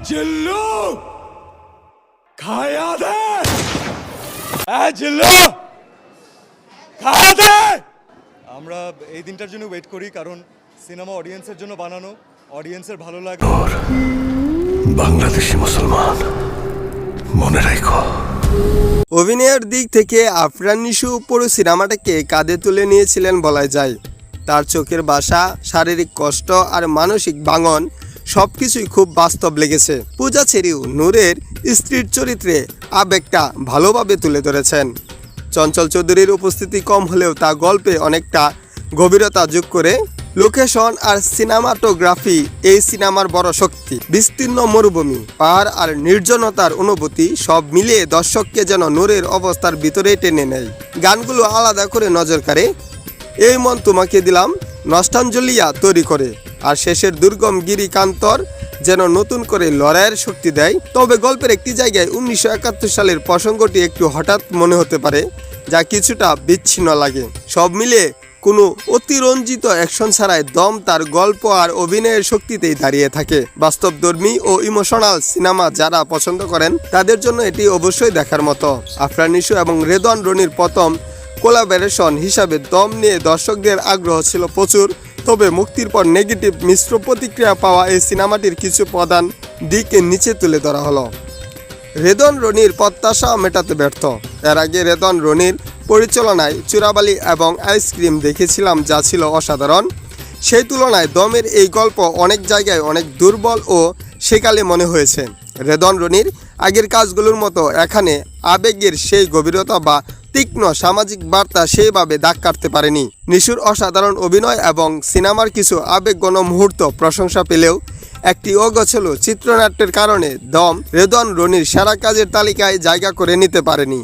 জিল্লু খায়া দে জিল্লু খায়া দে। আমরা এই দিনটার জন্য ওয়েট করি, কারণ সিনেমা অডিয়েন্সের জন্য বানানো, অডিয়েন্সের ভালো লাগে। বাংলাদেশি মুসলমান মনে রাখো। অভিনয়ের দিক থেকে আফরান নিশু পুরো সিনেমাটাকে কাঁধে তুলে নিয়েছিলেন বলা যায়। তার চোখের ভাষা, শারীরিক কষ্ট আর মানসিক ভাঙন সবকিছুই খুব বাস্তব লেগেছে। পূজা চেরিও নূরের স্ত্রীর চরিত্রে আবেগটা ভালোভাবে তুলে ধরেছেন। চঞ্চল চৌধুরীর উপস্থিতি কম হলেও তা গল্পে অনেকটা গভীরতা যোগ করে। লোকেশন আর সিনেমাটোগ্রাফি এই সিনেমার বড় শক্তি। বিস্তীর্ণ মরুভূমি, পাহাড় আর নির্জনতার অনুভূতি সব মিলিয়ে দর্শককে যেন নূরের অবস্থার ভিতরে টেনে নেয়। গানগুলো আলাদা করে নজর কাড়ে, এই মন তোমাকে দিলাম নষ্টাঞ্জলিয়া তৈরি করে। আর শেষের দুর্গম গিরিকান্তর যেন নতুন করে লড়াইয়ের শক্তি দেয়। তবে গল্পের একটি জায়গায় 1971 সালের প্রসঙ্গটি একটু হঠাৎ মনে হতে পারে, যা কিছুটা বিচ্ছিন্ন লাগে। সব মিলিয়ে কোনো অতিরঞ্জিত অ্যাকশন ছাড়াই দম তার গল্প আর অভিনয়ের শক্তিতেই দাঁড়িয়ে থাকে। বাস্তবধর্মী ও ইমোশনাল সিনেমা যারা পছন্দ করেন তাদের জন্য এটি অবশ্যই দেখার মতো। আফরান নিশু এবং রেদওয়ান রনির প্রথম কোলাবোরেশন হিসাবে দম নিয়ে দর্শকদের আগ্রহ ছিল প্রচুর। তবে মুক্তির পর নেগেটিভ মিশ্র প্রতিক্রিয়া পাওয়া এই সিনেমাটির কিছু প্রধান দিকে নিচে তুলে ধরা হলো। রেদওয়ান রনির প্রত্যাশা মেটাতে ব্যর্থ। এর আগে রেদওয়ান রনির পরিচালনায় চোরাবালি এবং আইসক্রিম দেখেছিলাম, যা ছিল অসাধারণ। সেই তুলনায় দমের এই গল্প অনেক জায়গায় অনেক দুর্বল ও সেকালে মনে হয়েছে। রেদওয়ান রনির আগের কাজগুলোর মতো এখানে আবেগের সেই গভীরতা বা তীক্ষ্ণ সামাজিক বার্তা সেইভাবে দাগ কাটতে পারেনি। নিশুর অসাধারণ অভিনয় এবং সিনেমার কিছু আবেগঘন মুহূর্ত প্রশংসা পেলেও একটি অগোছালো চিত্রনাট্যের কারণে দম রেদওয়ান রনির সেরা কাজের তালিকায় জায়গা করে নিতে পারেনি।